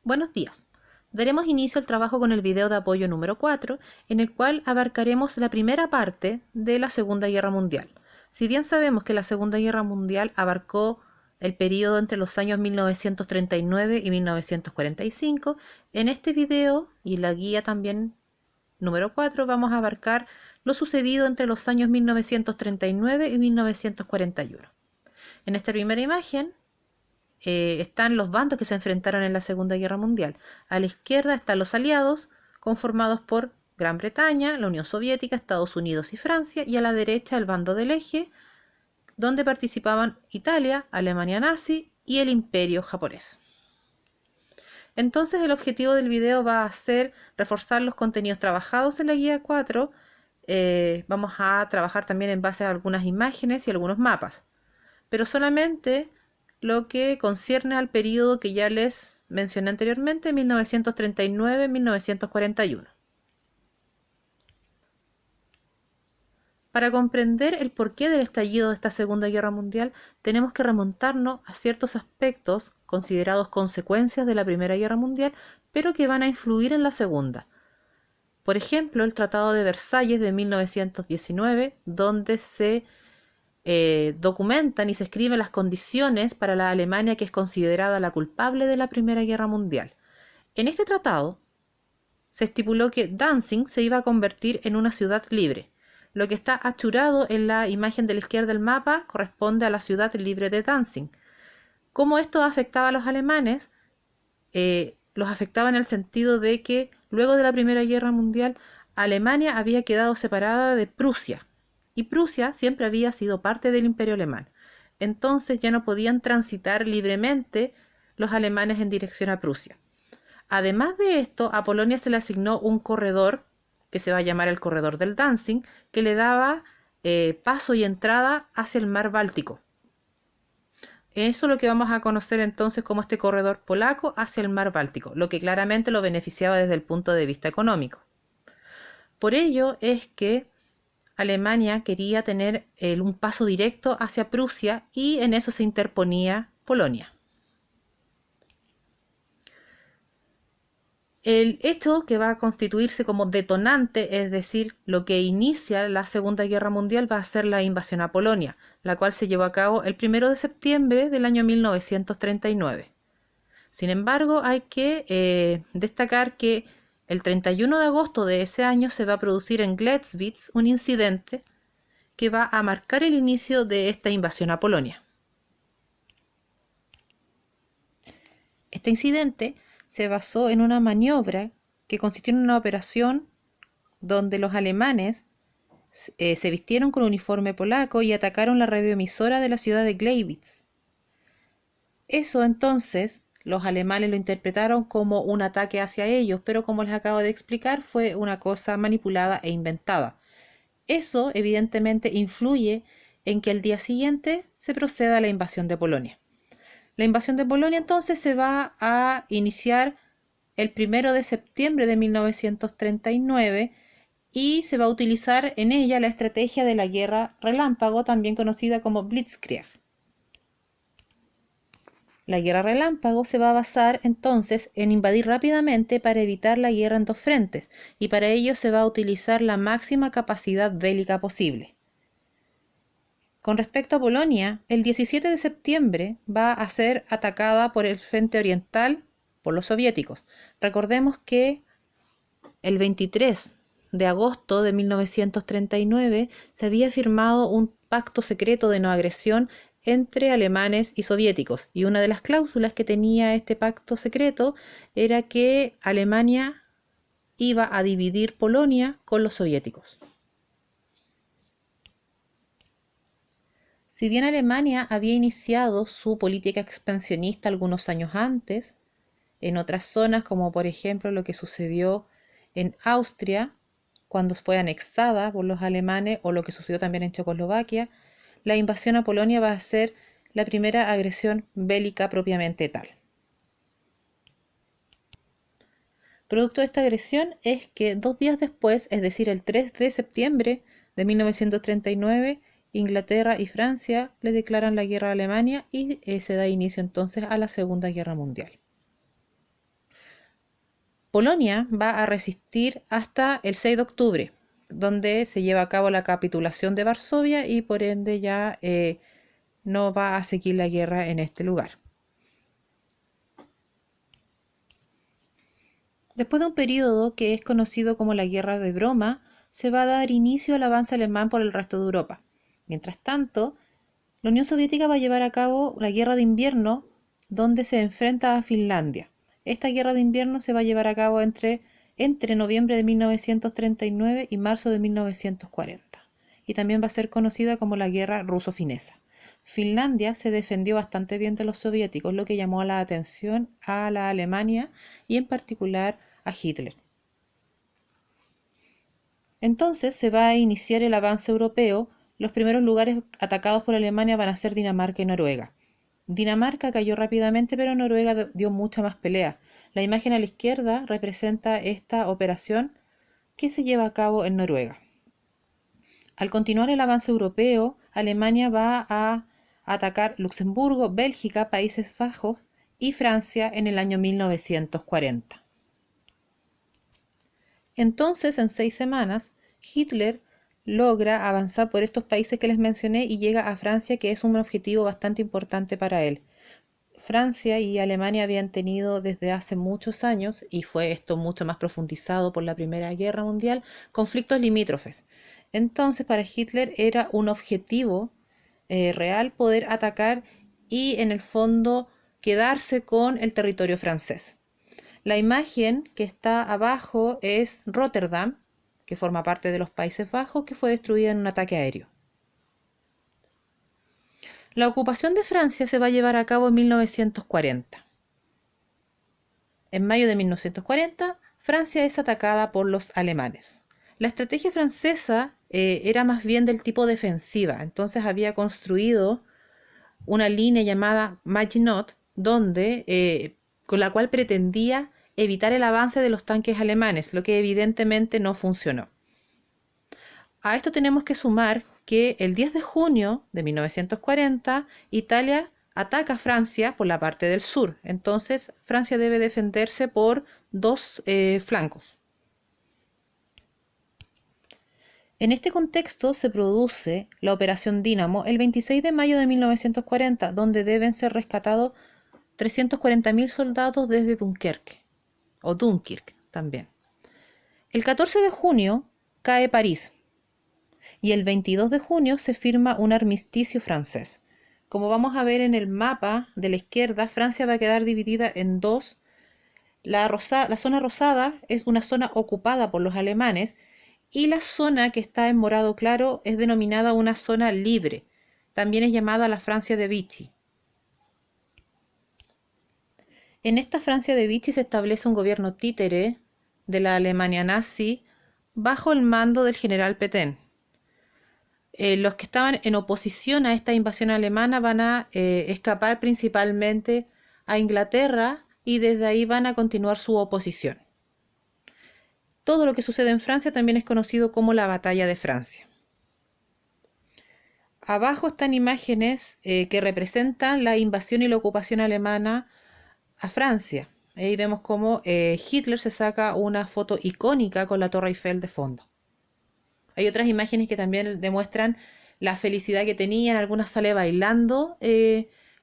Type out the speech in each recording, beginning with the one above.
Buenos días. Daremos inicio al trabajo con el video de apoyo número 4, en el cual abarcaremos la primera parte de la Segunda Guerra Mundial. Si bien sabemos que la Segunda Guerra Mundial abarcó el periodo entre los años 1939 y 1945, en este video y la guía también número 4 vamos a abarcar lo sucedido entre los años 1939 y 1941. En esta primera imagen están los bandos que se enfrentaron en la Segunda Guerra Mundial. A la izquierda están los aliados, conformados por Gran Bretaña, la Unión Soviética, Estados Unidos y Francia, y a la derecha el bando del eje, donde participaban Italia, Alemania nazi y el Imperio japonés. Entonces el objetivo del video va a ser reforzar los contenidos trabajados en la guía 4. Vamos a trabajar también en base a algunas imágenes y algunos mapas, pero solamente lo que concierne al periodo que ya les mencioné anteriormente, 1939-1941. Para comprender el porqué del estallido de esta Segunda Guerra Mundial, tenemos que remontarnos a ciertos aspectos considerados consecuencias de la Primera Guerra Mundial, pero que van a influir en la Segunda. Por ejemplo, el Tratado de Versalles de 1919, donde se documentan y se escriben las condiciones para la Alemania que es considerada la culpable de la Primera Guerra Mundial. En este tratado se estipuló que Danzig se iba a convertir en una ciudad libre. Lo que está achurado en la imagen de la izquierda del mapa corresponde a la ciudad libre de Danzig. ¿Cómo esto afectaba a los alemanes? Los afectaba en el sentido de que luego de la Primera Guerra Mundial Alemania había quedado separada de Prusia, y Prusia siempre había sido parte del Imperio Alemán. Entonces ya no podían transitar libremente los alemanes en dirección a Prusia. Además de esto, a Polonia se le asignó un corredor, que se va a llamar el corredor del Danzig, que le daba paso y entrada hacia el mar Báltico. Eso es lo que vamos a conocer entonces como este corredor polaco hacia el mar Báltico, lo que claramente lo beneficiaba desde el punto de vista económico. Por ello es que Alemania quería tener un paso directo hacia Prusia y en eso se interponía Polonia. El hecho que va a constituirse como detonante, es decir, lo que inicia la Segunda Guerra Mundial, va a ser la invasión a Polonia, la cual se llevó a cabo el 1 de septiembre del año 1939. Sin embargo, hay que destacar que el 31 de agosto de ese año se va a producir en Gleiwitz un incidente que va a marcar el inicio de esta invasión a Polonia. Este incidente se basó en una maniobra que consistió en una operación donde los alemanes se vistieron con uniforme polaco y atacaron la radioemisora de la ciudad de Gleiwitz. Eso entonces los alemanes lo interpretaron como un ataque hacia ellos, pero como les acabo de explicar, fue una cosa manipulada e inventada. Eso evidentemente influye en que el día siguiente se proceda a la invasión de Polonia. La invasión de Polonia entonces se va a iniciar el 1 de septiembre de 1939 y se va a utilizar en ella la estrategia de la guerra relámpago, también conocida como Blitzkrieg. La guerra relámpago se va a basar entonces en invadir rápidamente para evitar la guerra en dos frentes, y para ello se va a utilizar la máxima capacidad bélica posible. Con respecto a Polonia, el 17 de septiembre va a ser atacada por el frente oriental por los soviéticos. Recordemos que el 23 de agosto de 1939 se había firmado un pacto secreto de no agresión entre alemanes y soviéticos, y una de las cláusulas que tenía este pacto secreto era que Alemania iba a dividir Polonia con los soviéticos. Si bien Alemania había iniciado su política expansionista algunos años antes, en otras zonas, como por ejemplo lo que sucedió en Austria cuando fue anexada por los alemanes, o lo que sucedió también en Checoslovaquia, la invasión a Polonia va a ser la primera agresión bélica propiamente tal. Producto de esta agresión es que 2 días después, es decir, el 3 de septiembre de 1939, Inglaterra y Francia le declaran la guerra a Alemania y se da inicio entonces a la Segunda Guerra Mundial. Polonia va a resistir hasta el 6 de octubre, donde se lleva a cabo la capitulación de Varsovia y por ende ya no va a seguir la guerra en este lugar. Después de un periodo que es conocido como la Guerra de Broma, se va a dar inicio al avance alemán por el resto de Europa. Mientras tanto, la Unión Soviética va a llevar a cabo la Guerra de Invierno, donde se enfrenta a Finlandia. Esta Guerra de Invierno se va a llevar a cabo entre noviembre de 1939 y marzo de 1940. Y también va a ser conocida como la Guerra Ruso-Finesa. Finlandia se defendió bastante bien de los soviéticos, lo que llamó la atención a la Alemania y en particular a Hitler. Entonces se va a iniciar el avance europeo. Los primeros lugares atacados por Alemania van a ser Dinamarca y Noruega. Dinamarca cayó rápidamente, pero Noruega dio mucha más pelea. La imagen a la izquierda representa esta operación que se lleva a cabo en Noruega. Al continuar el avance europeo, Alemania va a atacar Luxemburgo, Bélgica, Países Bajos y Francia en el año 1940. Entonces, en 6 semanas, Hitler logra avanzar por estos países que les mencioné y llega a Francia, que es un objetivo bastante importante para él. Francia y Alemania habían tenido desde hace muchos años, y fue esto mucho más profundizado por la Primera Guerra Mundial, conflictos limítrofes. Entonces, para Hitler era un objetivo real poder atacar y en el fondo quedarse con el territorio francés. La imagen que está abajo es Rotterdam, que forma parte de los Países Bajos, que fue destruida en un ataque aéreo. La ocupación de Francia se va a llevar a cabo en 1940. En mayo de 1940, Francia es atacada por los alemanes. La estrategia francesa era más bien del tipo defensiva, entonces había construido una línea llamada Maginot, con la cual pretendía evitar el avance de los tanques alemanes, lo que evidentemente no funcionó. A esto tenemos que sumar que el 10 de junio de 1940, Italia ataca a Francia por la parte del sur. Entonces, Francia debe defenderse por dos flancos. En este contexto se produce la Operación Dínamo el 26 de mayo de 1940, donde deben ser rescatados 340.000 soldados desde Dunkerque, o Dunkirk también. El 14 de junio cae París y el 22 de junio se firma un armisticio francés. Como vamos a ver en el mapa de la izquierda, Francia va a quedar dividida en dos. La zona rosada es una zona ocupada por los alemanes y la zona que está en morado claro es denominada una zona libre. También es llamada la Francia de Vichy. En esta Francia de Vichy se establece un gobierno títere de la Alemania nazi bajo el mando del general Pétain. Los que estaban en oposición a esta invasión alemana van a escapar principalmente a Inglaterra y desde ahí van a continuar su oposición. Todo lo que sucede en Francia también es conocido como la Batalla de Francia. Abajo están imágenes que representan la invasión y la ocupación alemana a Francia. Ahí vemos cómo Hitler se saca una foto icónica con la Torre Eiffel de fondo. Hay otras imágenes que también demuestran la felicidad que tenían. Algunas sale bailando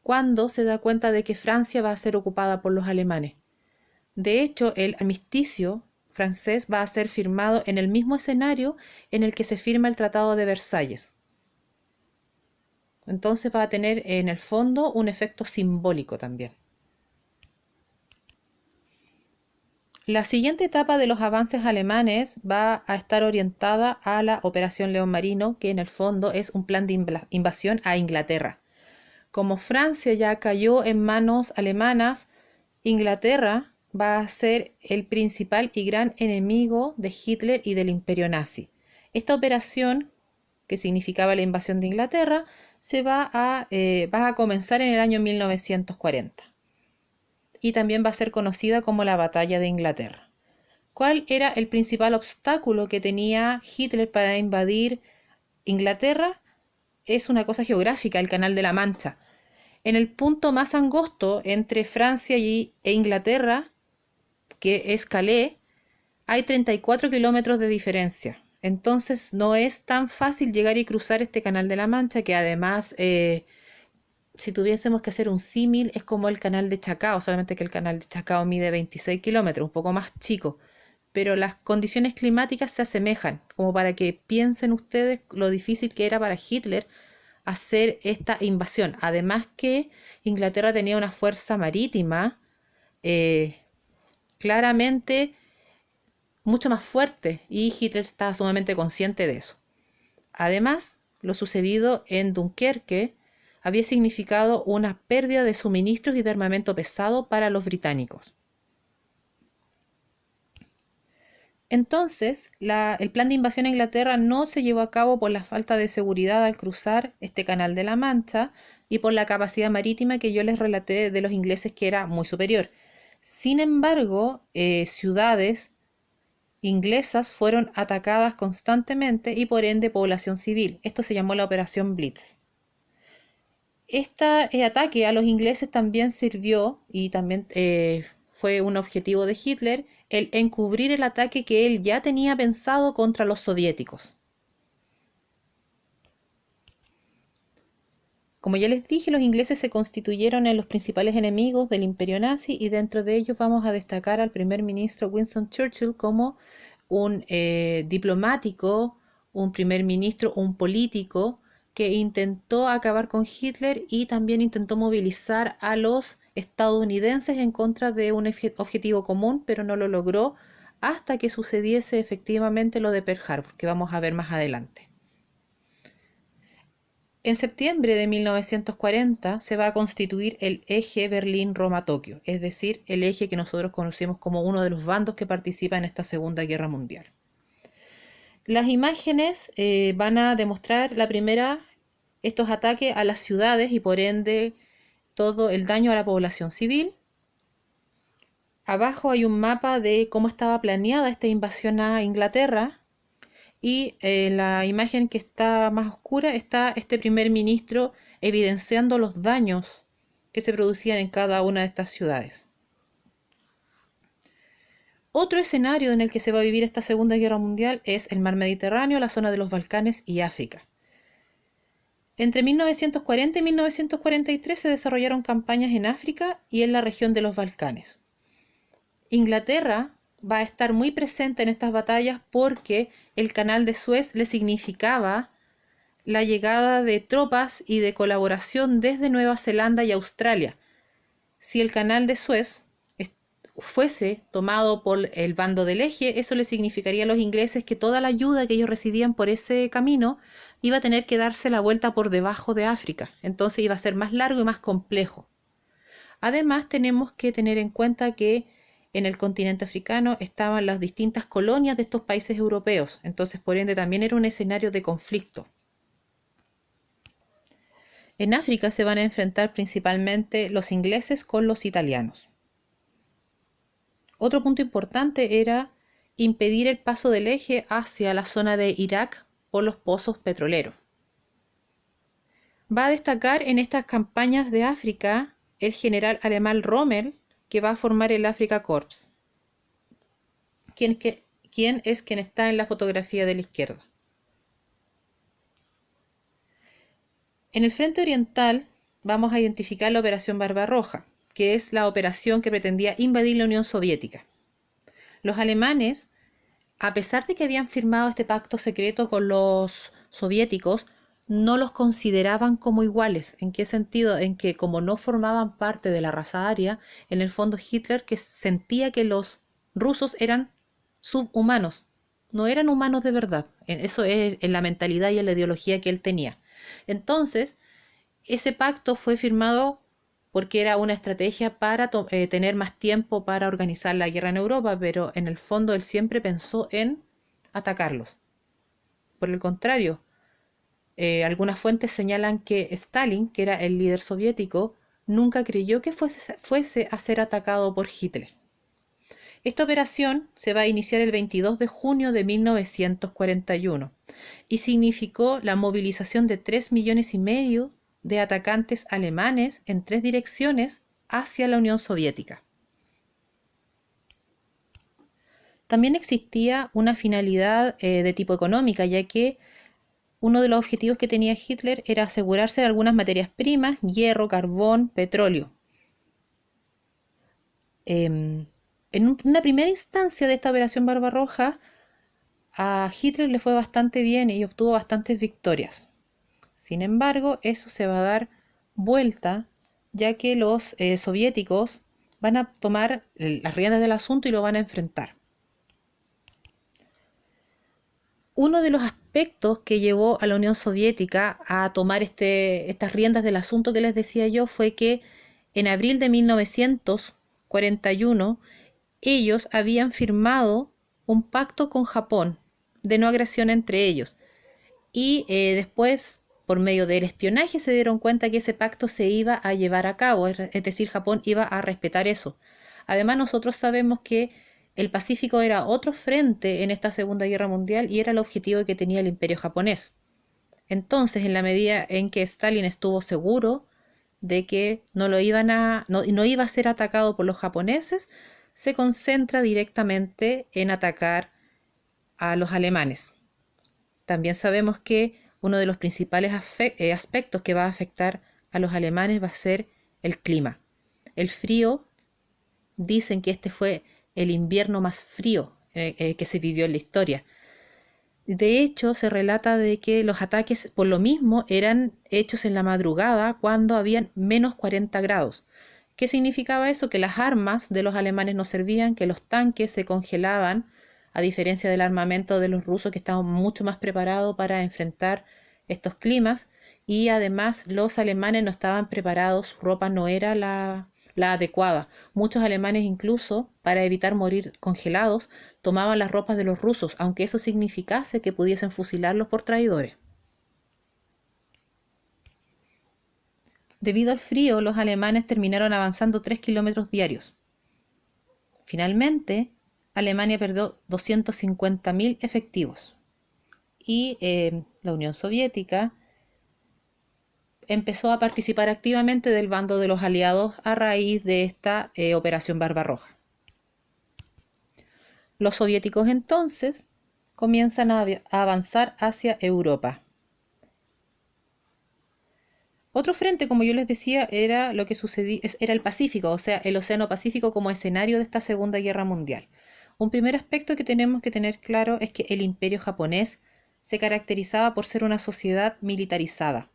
cuando se da cuenta de que Francia va a ser ocupada por los alemanes. De hecho, el armisticio francés va a ser firmado en el mismo escenario en el que se firma el Tratado de Versalles. Entonces va a tener en el fondo un efecto simbólico también. La siguiente etapa de los avances alemanes va a estar orientada a la Operación León Marino, que en el fondo es un plan de invasión a Inglaterra. Como Francia ya cayó en manos alemanas, Inglaterra va a ser el principal y gran enemigo de Hitler y del imperio nazi. Esta operación, que significaba la invasión de Inglaterra, va a comenzar en el año 1940. Y también va a ser conocida como la Batalla de Inglaterra. ¿Cuál era el principal obstáculo que tenía Hitler para invadir Inglaterra? Es una cosa geográfica, el Canal de la Mancha. En el punto más angosto entre Francia e Inglaterra, que es Calais, hay 34 kilómetros de diferencia. Entonces no es tan fácil llegar y cruzar este Canal de la Mancha, que además, si tuviésemos que hacer un símil, es como el Canal de Chacao, solamente que el Canal de Chacao mide 26 kilómetros, un poco más chico. Pero las condiciones climáticas se asemejan, como para que piensen ustedes lo difícil que era para Hitler hacer esta invasión. Además que Inglaterra tenía una fuerza marítima eh, claramente mucho más fuerte y Hitler estaba sumamente consciente de eso. Además, lo sucedido en Dunkerque había significado una pérdida de suministros y de armamento pesado para los británicos. Entonces, el plan de invasión a Inglaterra no se llevó a cabo por la falta de seguridad al cruzar este Canal de la Mancha y por la capacidad marítima que yo les relaté de los ingleses, que era muy superior. Sin embargo, ciudades inglesas fueron atacadas constantemente y por ende población civil. Esto se llamó la Operación Blitz. Este ataque a los ingleses también sirvió y también fue un objetivo de Hitler el encubrir el ataque que él ya tenía pensado contra los soviéticos. Como ya les dije, los ingleses se constituyeron en los principales enemigos del imperio nazi y dentro de ellos vamos a destacar al primer ministro Winston Churchill como un diplomático, un primer ministro, un político que intentó acabar con Hitler y también intentó movilizar a los estadounidenses en contra de un objetivo común, pero no lo logró hasta que sucediese efectivamente lo de Pearl Harbor, que vamos a ver más adelante. En septiembre de 1940 se va a constituir el eje Berlín-Roma-Tokio, es decir, el eje que nosotros conocemos como uno de los bandos que participa en esta Segunda Guerra Mundial. Las imágenes van a demostrar la primera, estos ataques a las ciudades y por ende todo el daño a la población civil. Abajo hay un mapa de cómo estaba planeada esta invasión a Inglaterra. Y en la imagen que está más oscura está este primer ministro evidenciando los daños que se producían en cada una de estas ciudades. Otro escenario en el que se va a vivir esta Segunda Guerra Mundial es el mar Mediterráneo, la zona de los Balcanes y África. Entre 1940 y 1943 se desarrollaron campañas en África y en la región de los Balcanes. Inglaterra va a estar muy presente en estas batallas porque el Canal de Suez le significaba la llegada de tropas y de colaboración desde Nueva Zelanda y Australia. Si el Canal de Suez fuese tomado por el bando del eje, eso le significaría a los ingleses que toda la ayuda que ellos recibían por ese camino iba a tener que darse la vuelta por debajo de África. Entonces iba a ser más largo y más complejo. Además, tenemos que tener en cuenta que en el continente africano estaban las distintas colonias de estos países europeos, entonces por ende también era un escenario de conflicto. En África se van a enfrentar principalmente los ingleses con los italianos. Otro punto importante era impedir el paso del eje hacia la zona de Irak por los pozos petroleros. Va a destacar en estas campañas de África el general alemán Rommel, que va a formar el Afrika Korps, quien está en la fotografía de la izquierda. En el frente oriental vamos a identificar la Operación Barbarroja, que es la operación que pretendía invadir la Unión Soviética. Los alemanes, a pesar de que habían firmado este pacto secreto con los soviéticos, no los consideraban como iguales. ¿En qué sentido? En que como no formaban parte de la raza aria, en el fondo Hitler que sentía que los rusos eran subhumanos, no eran humanos de verdad. Eso es en la mentalidad y en la ideología que él tenía. Entonces, ese pacto fue firmado porque era una estrategia para tener más tiempo para organizar la guerra en Europa, pero en el fondo él siempre pensó en atacarlos. Por el contrario, algunas fuentes señalan que Stalin, que era el líder soviético, nunca creyó que fuese a ser atacado por Hitler. Esta operación se va a iniciar el 22 de junio de 1941 y significó la movilización de 3,5 millones de atacantes alemanes en 3 direcciones hacia la Unión Soviética. También existía una finalidad de tipo económica, ya que uno de los objetivos que tenía Hitler era asegurarse de algunas materias primas, hierro, carbón, petróleo. En una primera instancia de esta operación Barbarroja, a Hitler le fue bastante bien y obtuvo bastantes victorias. Sin embargo, eso se va a dar vuelta, ya que los soviéticos van a tomar las riendas del asunto y lo van a enfrentar. Uno de los aspectos que llevó a la Unión Soviética a tomar estas riendas del asunto que les decía yo fue que en abril de 1941 ellos habían firmado un pacto con Japón de no agresión entre ellos. Y después, por medio del espionaje, se dieron cuenta que ese pacto se iba a llevar a cabo, es decir, Japón iba a respetar eso. Además, nosotros sabemos que el Pacífico era otro frente en esta Segunda Guerra Mundial y era el objetivo que tenía el Imperio japonés. Entonces, en la medida en que Stalin estuvo seguro de que no iba a ser atacado por los japoneses, se concentra directamente en atacar a los alemanes. También sabemos que uno de los principales aspectos que va a afectar a los alemanes va a ser el clima. El frío, dicen que este fue el invierno más frío que se vivió en la historia. De hecho, se relata de que los ataques por lo mismo eran hechos en la madrugada cuando habían menos 40 grados. ¿Qué significaba eso? Que las armas de los alemanes no servían, que los tanques se congelaban, a diferencia del armamento de los rusos que estaban mucho más preparados para enfrentar estos climas, y además los alemanes no estaban preparados, su ropa no era la adecuada. Muchos alemanes incluso, para evitar morir congelados, tomaban las ropas de los rusos, aunque eso significase que pudiesen fusilarlos por traidores. Debido al frío, los alemanes terminaron avanzando 3 kilómetros diarios. Finalmente, Alemania perdió 250.000 efectivos y la Unión Soviética empezó a participar activamente del bando de los aliados a raíz de esta operación Barbarroja. Los soviéticos entonces comienzan a avanzar hacia Europa. Otro frente, como yo les decía, era lo que sucedía, era el Pacífico, o sea, el Océano Pacífico como escenario de esta Segunda Guerra Mundial. Un primer aspecto que tenemos que tener claro es que el Imperio japonés se caracterizaba por ser una sociedad militarizada.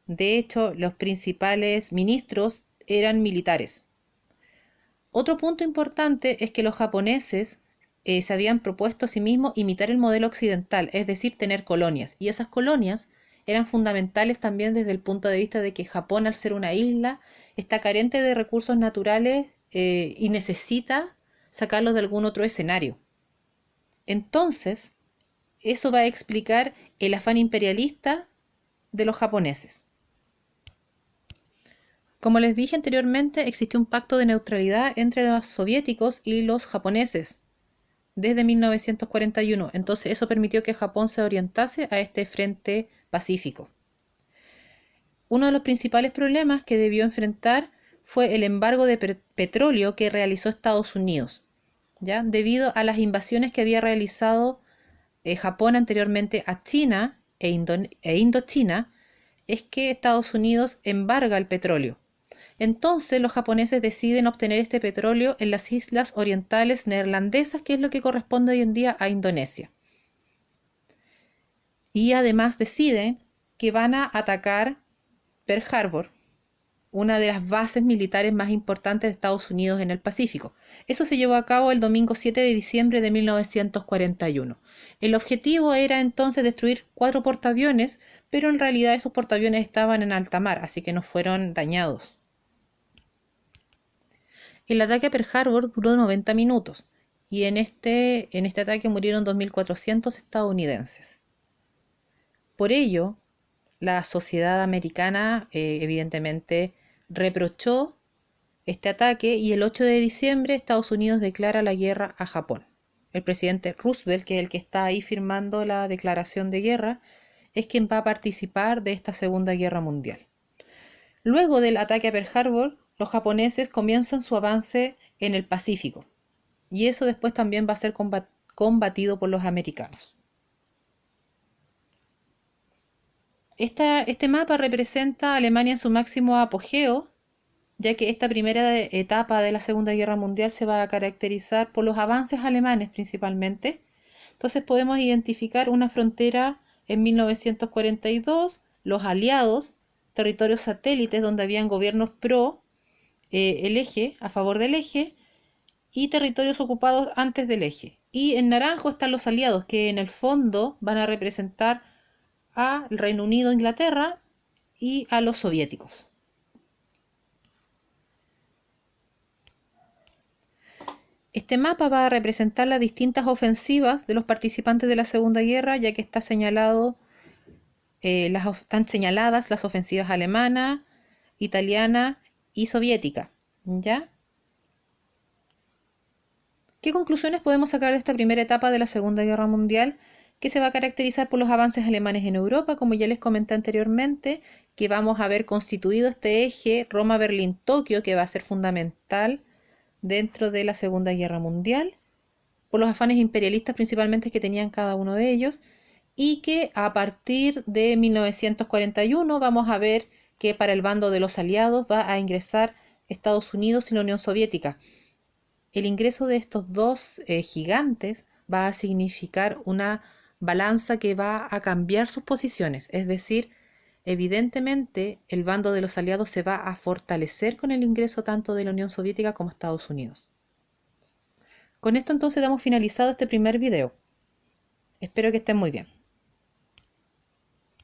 De hecho, los principales ministros eran militares. Otro punto importante es que los japoneses se habían propuesto a sí mismos imitar el modelo occidental, es decir, tener colonias. Y esas colonias eran fundamentales también desde el punto de vista de que Japón, al ser una isla, está carente de recursos naturales y necesita sacarlos de algún otro escenario. Entonces, eso va a explicar el afán imperialista de los japoneses. Como les dije anteriormente, existió un pacto de neutralidad entre los soviéticos y los japoneses desde 1941. Entonces eso permitió que Japón se orientase a este frente pacífico. Uno de los principales problemas que debió enfrentar fue el embargo de petróleo que realizó Estados Unidos, ¿ya? Debido a las invasiones que había realizado Japón anteriormente a China e Indochina, es que Estados Unidos embarga el petróleo. Entonces los japoneses deciden obtener este petróleo en las islas orientales neerlandesas, que es lo que corresponde hoy en día a Indonesia. Y además deciden que van a atacar Pearl Harbor, una de las bases militares más importantes de Estados Unidos en el Pacífico. Eso se llevó a cabo el domingo 7 de diciembre de 1941. El objetivo era entonces destruir 4 portaaviones, pero en realidad esos portaaviones estaban en alta mar, así que no fueron dañados. El ataque a Pearl Harbor duró 90 minutos y en este ataque murieron 2.400 estadounidenses. Por ello, la sociedad americana evidentemente reprochó este ataque y el 8 de diciembre Estados Unidos declara la guerra a Japón. El presidente Roosevelt, que es el que está ahí firmando la declaración de guerra, es quien va a participar de esta Segunda Guerra Mundial. Luego del ataque a Pearl Harbor, los japoneses comienzan su avance en el Pacífico. y eso después también va a ser combatido por los americanos. Este mapa representa a Alemania en su máximo apogeo, ya que esta primera etapa de la Segunda Guerra Mundial se va a caracterizar por los avances alemanes principalmente. Entonces podemos identificar una frontera en 1942, los aliados, territorios satélites donde habían gobiernos pro el eje, a favor del eje, y territorios ocupados antes del eje. Y en naranjo están los aliados, que en el fondo van a representar al Reino Unido, Inglaterra y a los soviéticos. Este mapa va a representar las distintas ofensivas de los participantes de la Segunda Guerra, ya que está señalado, están señaladas las ofensivas alemana, italiana y soviética. ¿Ya? ¿Qué conclusiones podemos sacar de esta primera etapa de la Segunda Guerra Mundial? Que se va a caracterizar por los avances alemanes en Europa, como ya les comenté anteriormente, que vamos a ver constituido este eje Roma-Berlín-Tokio, que va a ser fundamental dentro de la Segunda Guerra Mundial, por los afanes imperialistas principalmente que tenían cada uno de ellos, y que a partir de 1941 vamos a ver que para el bando de los aliados va a ingresar Estados Unidos y la Unión Soviética. El ingreso de estos dos gigantes va a significar una balanza que va a cambiar sus posiciones, es decir, evidentemente el bando de los aliados se va a fortalecer con el ingreso tanto de la Unión Soviética como Estados Unidos. Con esto entonces damos finalizado este primer video. Espero que estén muy bien.